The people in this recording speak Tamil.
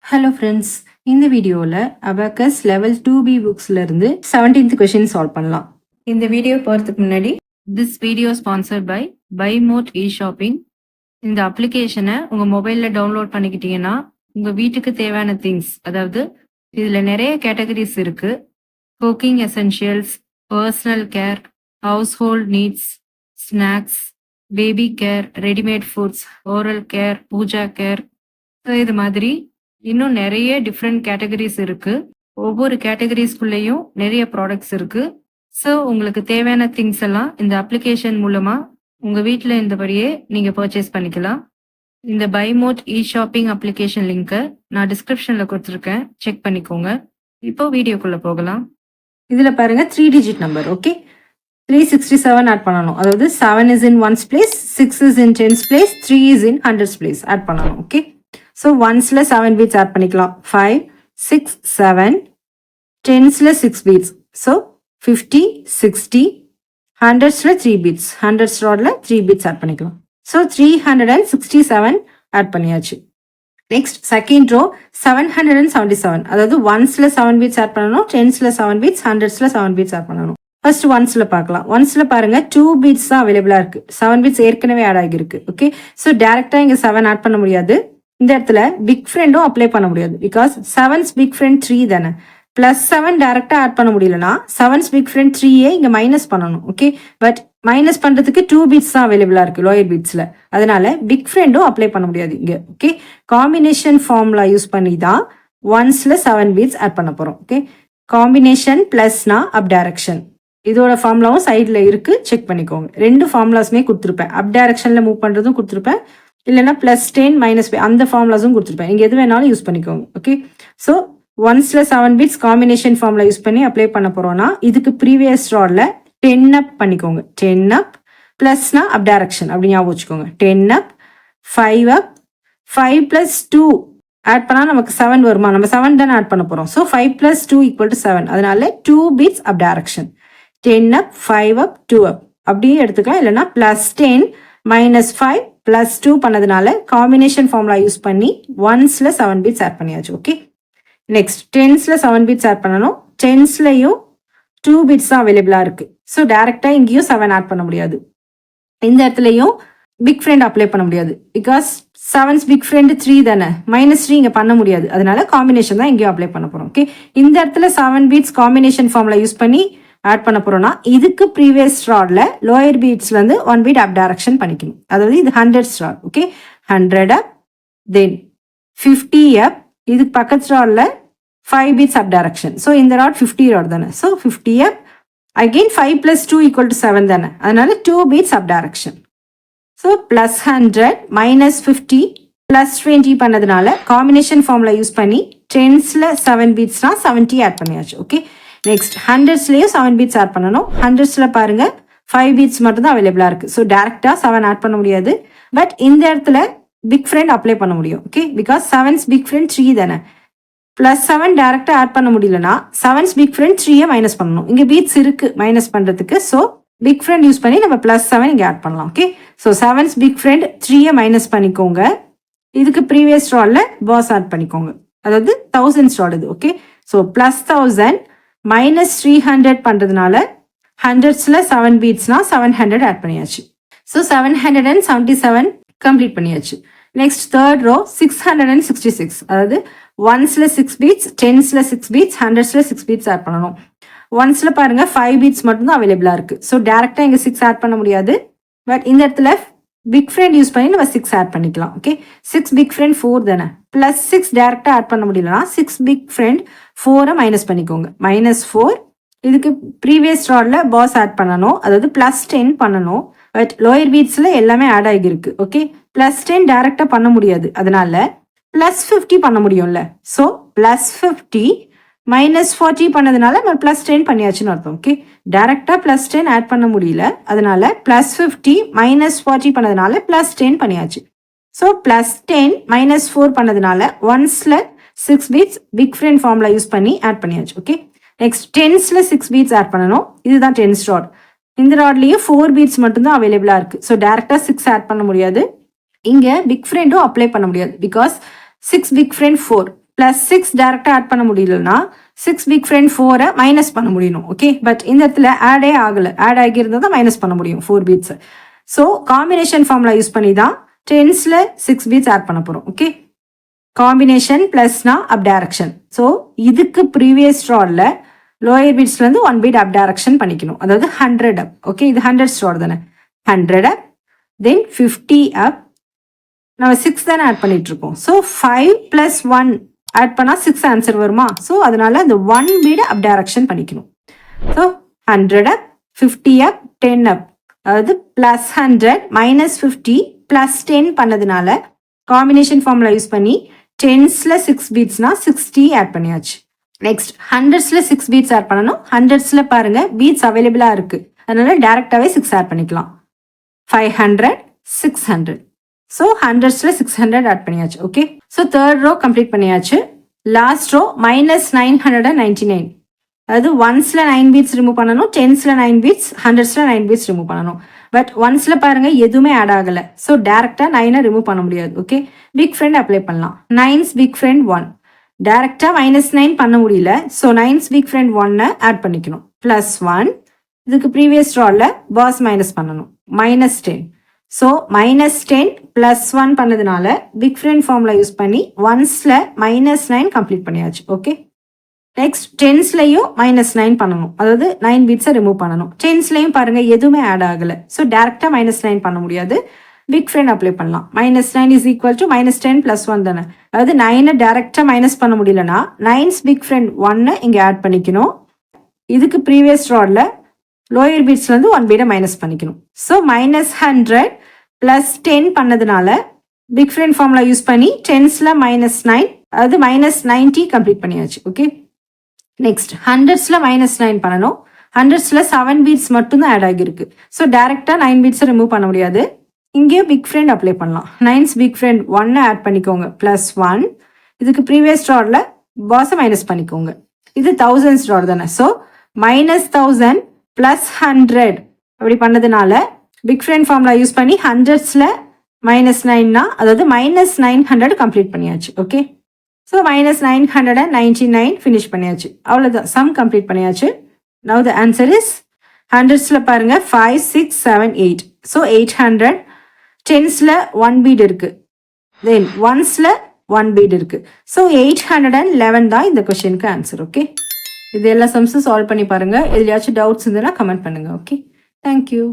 ஹலோ ஃப்ரெண்ட்ஸ், இந்த வீடியோவில் அபாக்கஸ் லெவல் 2B புக்ஸ்ல இருந்து 17th கொஷின் சால்வ் பண்ணலாம். இந்த வீடியோ போகிறதுக்கு முன்னாடி this video sponsored by Mod E Shopping. இந்த அப்ளிகேஷனை உங்கள் மொபைலில் டவுன்லோட் பண்ணிக்கிட்டீங்கன்னா உங்கள் வீட்டுக்கு தேவையான திங்ஸ், அதாவது இதில் நிறைய கேட்டகரிஸ் இருக்குது. Cooking essentials, personal care, household needs, snacks, baby care, readymade foods, oral care, puja care, இது மாதிரி இன்னும் நிறைய டிஃப்ரெண்ட் கேட்டகரிஸ் இருக்கு. ஒவ்வொரு கேட்டகரிஸ்குள்ளேயும் நிறைய ப்ராடக்ட்ஸ் இருக்கு. ஸோ உங்களுக்கு தேவையான திங்ஸ் எல்லாம் இந்த அப்ளிகேஷன் மூலமா உங்க வீட்டில் இருந்தபடியே நீங்க பர்ச்சேஸ் பண்ணிக்கலாம். இந்த பைமோட் இ ஷாப்பிங் அப்ளிகேஷன் லிங்கை நான் டிஸ்கிரிப்ஷன்ல கொடுத்துருக்கேன், செக் பண்ணிக்கோங்க. இப்போ வீடியோக்குள்ள போகலாம். இதுல பாருங்க 3 டிஜிட் நம்பர். ஓகே, 367 ஆட் பண்ணணும். அதாவது 7 is in 1's place, 6 is in 10's place, 3 is in 100's place add பண்ணணும். ஓகே, ஸோ 1ஸ்ல 7 பீட்ஸ் ஆட் பண்ணிக்கலாம். 5, 6, 7, 10ஸ்ல 6 பீட்ஸ். ஸோ 50, 60, 100ஸ்ல 3 பீட்ஸ், 100s ரோட்ல 3 பீட்ஸ் ஆட் பண்ணிக்கலாம். ஸோ 367 ஆட் பண்ணியாச்சு. நெக்ஸ்ட் செகண்ட் ரோ 777, அதாவது 1ஸ்ல 7 பீட்ஸ் ஆட் பண்ணணும், 10ஸ்ல 7 பீட்ஸ், 100ஸ்ல 7 பீட்ஸ் ஆட் பண்ணணும். ஃபர்ஸ்ட் 1ஸ்ல பார்க்கலாம். 1ஸ்ல பாருங்க 2 பீட்ஸ் தான் அவைலபிளா இருக்கு, 7 பீட்ஸ் ஏற்கனவே ஆட் ஆகிருக்கு. ஓகே, ஸோ டைரக்டா இங்க 7 ஆட் பண்ண முடியாது. இந்த இடத்துல பிக் ஃப்ரெண்டும் அப்ளை பண்ண முடியாது, பிகாஸ் 7's பிக் ஃப்ரெண்ட் 3 தானே. +7 டைரக்டா ஆட் பண்ண முடியலன்னா 7's பிக் ஃப்ரெண்ட் 3 இங்க மைனஸ் பண்ணணும். ஓகே, பட் மைனஸ் பண்றதுக்கு 2 பீட்ஸ் தான் அவைலபிளா இருக்கு லோயர் பீட்ஸ்ல, அதனால பிக் ஃப்ரெண்டும் அப்ளை பண்ண முடியாது இங்க. ஓகே, காம்பினேஷன் ஃபார்முலா யூஸ் பண்ணி தான் 1ஸ்ல 7 பீட்ஸ் ஆட் பண்ண போறோம். ஓகே, காம்பினேஷன் பிளஸ்னா அப் டைரக்ஷன், இதோட ஃபார்முலாவும் சைட்ல இருக்கு, செக் பண்ணிக்கோங்க. ரெண்டு ஃபார்முலாஸுமே கொடுத்துருப்பேன், அப் டைரக்ஷன்ல மூவ் பண்றதும் கொடுத்துருப்பேன், இல்லைன்னா +10 -5 அந்த ஃபார்முலாஸும் கொடுத்துருப்பேன். நீங்கள் எது வேணாலும் யூஸ் பண்ணிக்கோங்க. ஓகே, ஸோ 1ஸ்ல 7 பீட்ஸ் காம்பினேஷன் ஃபார்முலா யூஸ் பண்ணி அப்ளை பண்ண போறோம்னா இதுக்கு ப்ரீவியஸ் ராட்ல 10 அப் பண்ணிக்கோங்க. 10 அப் ப்ளஸ்னா அப் டைரக்ஷன் அப்படி ஞாபகம் வச்சுக்கோங்க. 10 அப், 5 அப், 5 + 2 ஆட் பண்ணால் நமக்கு 7 வருமா? நம்ம 7 தானே ஆட் பண்ண போறோம். ஸோ 5 + 2 = 7, அதனால 2 பீட்ஸ் அப் டைரக்ஷன். 10 அப், 5 அப், 2 அப் அப்படியே எடுத்துக்கலாம். இல்லைன்னா +10 -5 +2 பண்ணதுனால காம்பினேஷன் ஃபார்முலா யூஸ் பண்ணி 1ஸ்ல 7 பீட்ஸ் ஆட் பண்ணியாச்சு. ஓகே, நெக்ஸ்ட் 10ஸ்ல 7 பீட்ஸ் ஆட் பண்ணணும். 10ஸ்லயும் 2 பீட்ஸ் தான் அவைலபிளா இருக்கு. ஸோ டைரக்டா இங்கேயும் 7 ஆட் பண்ண முடியாது. இந்த இடத்துலையும் பிக் ஃப்ரெண்ட் அப்ளை பண்ண முடியாது, பிகாஸ் 7's பிக் ஃப்ரெண்ட் 3 தானே, -3 இங்க பண்ண முடியாது, அதனால காம்பினேஷன் தான் இங்கேயும் அப்ளை பண்ண போறோம். ஓகே, இந்த இடத்துல 7 பீட்ஸ் காம்பினேஷன் ஃபார்முலா யூஸ் பண்ணி ஆட் பண்ண போறோம்னா இதுக்கு ப்ரீவியஸ் ராட்ல லோயர் பீட்ஸ்ல இருந்து 1 பீட் அப் டைரக்ஷன் பண்ணிக்கணும். அதாவது இது 100s ராட். ஓகே, 100 அப், தென் 50 அப், இதுக்கு பக்கத்து ராட்ல 5 பீட்ஸ் அப் டைரக்ஷன். ஸோ இந்த ராட் 50 ராட் தானே, ஸோ 50 அப், அகெயின் 5 + 2 = 7 தானே, அதனால 2 பீட்ஸ் அப் டைரக்ஷன். ஸோ +100 -50 +20 பண்ணதுனால காம்பினேஷன் ஃபார்முலா யூஸ் பண்ணி 10ஸ்ல 7 பீட்ஸ்னா 70 ஆட் பண்ணியாச்சு. ஓகே, நெக்ஸ்ட் 100ஸ்லயும் 7 பீட்ஸ் ஆட் பண்ணணும். 100ஸ்ல பாருங்க 5 பீட்ஸ் மட்டும் தான் அவைலபிளா இருக்கு. ஸோ டைரக்டா 7 ஆட் பண்ண முடியாது, பட் இந்த இடத்துல பிக் ஃப்ரெண்ட் அப்ளை பண்ண முடியும். Okay, because 7's big friend 3 தானே. +7 டைரக்டா ஆட் பண்ண முடியலன்னா 7's பிக் ஃப்ரெண்ட் 3 மைனஸ் பண்ணணும். இங்க பீட்ஸ் இருக்கு மைனஸ் பண்றதுக்கு, ஸோ பிக் ஃப்ரெண்ட் யூஸ் பண்ணி நம்ம +7 இங்க ஆட் பண்ணலாம். Okay, so 7's big friend 3 minus பண்ணிக்கோங்க. இதுக்கு ப்ரீவியஸ் ராட்ல பாஸ் ஆட் பண்ணிக்கோங்க, அதாவது 1000s ராட் இது. ஓகே, ஸோ +1000 -300 பண்றதுனால 100ஸ்ல 7 பீட்ஸ்னா 700 ஆட் பண்ணியாச்சு. ஸோ 777 கம்ப்ளீட் பண்ணியாச்சு. நெக்ஸ்ட் தேர்ட் ரோ 666, அதாவது 1ஸ்ல 6 பீட்ஸ், 10ஸ்ல 6 பீட்ஸ், 100ஸ்ல 6 பீட்ஸ் ஆட் பண்ணணும். 1ஸ்ல பாருங்க 5 பீட்ஸ் மட்டும் தான் அவைலபிளா இருக்கு. ஸோ டைரக்டா இங்க 6 ஆட் பண்ண முடியாது, பட் இந்த இடத்துல பிக் ஃப்ரெண்ட் யூஸ் பண்ணி நம்ம 6 ஆட் பண்ணிக்கலாம். ஓகே, 6 பிக் ஃப்ரெண்ட் 4 தானே, +6 டைரக்டா ஆட் பண்ண முடியலன்னா 6 பிக் ஃப்ரெண்ட் 4 மைனஸ் பண்ணிக்கோங்க. -4, இதுக்கு ப்ரீவியஸ் ராட்ல பாஸ் ஆட் பண்ணணும், அதாவது +10 பண்ணணும், பட் லோயர் பீட்ஸ்ல எல்லாமே ஆட் ஆகியிருக்கு. ஓகே, +10 டைரக்டா பண்ண முடியாது, அதனால +50 பண்ண முடியும்ல. ஸோ +50 -40 பண்ணதுனால நம்ம +10 பண்ணியாச்சுன்னு அர்த்தம். ஓகே, டைரக்டா +10 ஆட் பண்ண முடியல, அதனால +50 -40 பண்ணதுனால +10 பண்ணியாச்சு. ஸோ +10 -4 பண்ணதுனால 1ஸ்ல 6 beads big friend formula use பண்ணி ஆட் பண்ணியாச்சு. ஓகே, நெக்ஸ்ட் 10ஸ்ல 6 பீட்ஸ் ஆட் பண்ணணும். இதுதான் 10s ராட். இந்த ராட்லயே 4 பீட்ஸ் மட்டும் தான் அவைலபிளா இருக்கு. ஸோ டைரக்டா 6 ஆட் பண்ண முடியாது. இங்க பிக் ஃப்ரெண்டும் அப்ளை பண்ண முடியாது, பிகாஸ் 6 பிக் ஃப்ரெண்ட் 4 ப்ளஸ் 6 டேரெக்டாக ஆட் பண்ண முடியலன்னா 6 பிக் ஃப்ரெண்ட் 4 மைனஸ் பண்ண முடியணும். ஓகே, பட் இந்த இடத்துல ஆடே ஆகலை. ஆட் ஆகியிருந்தால் தான் மைனஸ் பண்ண முடியும் 4 beads. So combination formula use பண்ணி தான் டென்ஸில் 6 பீட்ஸ் ஆட் பண்ண போகிறோம். ஓகே, காம்பினேஷன் ப்ளஸ்னா அப் டைரக்ஷன். ஸோ இதுக்கு ப்ரீவியஸ் ஸ்டாரில் லோயர் பீட்ஸ்லேருந்து 1 பீட் அப் டைரக்ஷன் பண்ணிக்கணும். அதாவது 100 அப். ஓகே, இது 100 ஸ்டார் தானே. 100 அப், தென் 50 அப். நம்ம 6 தானே ஆட் பண்ணிட்டு இருக்கோம். ஸோ 5 + 1 ஆட் பண்ணால் 6 ஆன்சர் வருமா? ஸோ அதனால அந்த 1 பீடை அப் டைரக்ஷன் பண்ணிக்கணும். ஸோ 100 அப், 50 அப், 10 அப். அதாவது +100 -50 +10 பண்ணதுனால காம்பினேஷன் ஃபார்முலா யூஸ் பண்ணி டென்ஸில் 6 பீட்ஸ்னா 60 ஆட் பண்ணியாச்சு. நெக்ஸ்ட் ஹண்ட்ரட்ஸில் 6 பீட்ஸ் ஆட் பண்ணணும். ஹண்ட்ரட்ஸில் பாருங்க பீட்ஸ் அவைலபிளாக இருக்கு, அதனால டேரெக்டாகவே 6 ஆட் பண்ணிக்கலாம். 500, 600. ஸோ ஹண்ட்ரட்ஸில் 600 ஆட் பண்ணியாச்சு. Okay, so third row complete பண்ணியாச்சு. Last row -999. அதாவது ஒன்ஸில் 9 பீட்ஸ் ரிமூவ் பண்ணணும், டென்ஸில் 9 பீட்ஸ், ஹண்ட்ரட்ஸில் 9 பீட்ஸ் ரிமூவ் பண்ணணும். பட் ஒன்ஸில் பாருங்க எதுவுமே ஆட் ஆகலை. ஸோ டேரெக்டாக 9 ரிமூவ் பண்ண முடியாது. ஓகே, பிக் ஃப்ரெண்ட் அப்ளை பண்ணலாம். 9's big friend 1. டேரெக்டாக -9 பண்ண முடியல. So 9's big friend 1 add பண்ணிக்கணும். +1. இதுக்கு ப்ரீவியஸ் ராவில் பாஸ் மைனஸ் பண்ணணும். -10. ஸோ -10 +1 பண்ணதுனால பிக் ஃப்ரெண்ட் ஃபார்முலா யூஸ் பண்ணி ஒன்ஸில் -9 கம்ப்ளீட் பண்ணியாச்சு. ஓகே, நெக்ஸ்ட் டென்ஸ்லையும் -9 பண்ணணும். அதாவது 9 பீட்ஸை ரிமூவ் பண்ணணும். டென்ஸ்லையும் பாருங்க எதுவுமே ஆட் ஆகலை. ஸோ டேரெக்டாக -9 பண்ண முடியாது, பிக் ஃப்ரெண்ட் அப்ளை பண்ணலாம். -9 = -10 + 1 தானே. அதாவது 9 டேரெக்டாக மைனஸ் பண்ண முடியலன்னா 9's பிக் ஃப்ரெண்ட் 1 இங்கே ஆட் பண்ணிக்கணும். இதுக்கு ப்ரீவியஸ் ராவில் லோயர் பீட்ஸ்லேருந்து 1 பீடை மைனஸ் பண்ணிக்கணும். ஸோ -100 +10 பண்ணதுனால பிக் ஃப்ரெண்ட் ஃபார்முலா யூஸ் பண்ணி டென்ஸில் -9, அதாவது -90 கம்ப்ளீட் பண்ணியாச்சு. ஓகே, நெக்ஸ்ட் ஹண்ட்ரட்ஸில் -9 பண்ணணும். ஹண்ட்ரட்ஸில் 7 பீட்ஸ் மட்டும்தான் ஆட் ஆகியிருக்கு. ஸோ டேரெக்டாக 9 பீட்ஸை ரிமூவ் பண்ண முடியாது. இங்கேயும் பிக் ஃப்ரெண்ட் அப்ளை பண்ணலாம். 9's பிக் ஃப்ரெண்ட் 1 ஆட் பண்ணிக்கோங்க. +1. இதுக்கு ப்ரீவியஸ் ஸ்டாரில் பாஸை மைனஸ் பண்ணிக்கோங்க. இது 1000 ஸ்டார் தானே. ஸோ -1000 +100 அப்படி பண்ணதுனால பிக் ஃப்ரெண்ட் ஃபார்முலா யூஸ் பண்ணி ஹண்ட்ரட்ஸில் -9னா அதாவது -900 கம்ப்ளீட் பண்ணியாச்சு. ஓகே, ஸோ -999 ஃபினிஷ் பண்ணியாச்சு. அவ்வளோதான், சம் கம்ப்ளீட் பண்ணியாச்சு. நவ் த ஆன்சர் இஸ் ஹண்ட்ரட்ஸில் பாருங்க 5, 6, 7, 8. ஸோ 800. டென்ஸில் 1 பீட் இருக்கு, தென் ஒன்ஸில் 1 பீட் இருக்கு. ஸோ 811 தான் இந்த கொஸ்டினுக்கு ஆன்சர். ஓகே, இது எல்லா சம்ஸும் சால்வ் பண்ணி பாருங்க. எதுலையாச்சும் டவுட்ஸ் இருந்ததுன்னா கமெண்ட் பண்ணுங்க. Okay, thank you.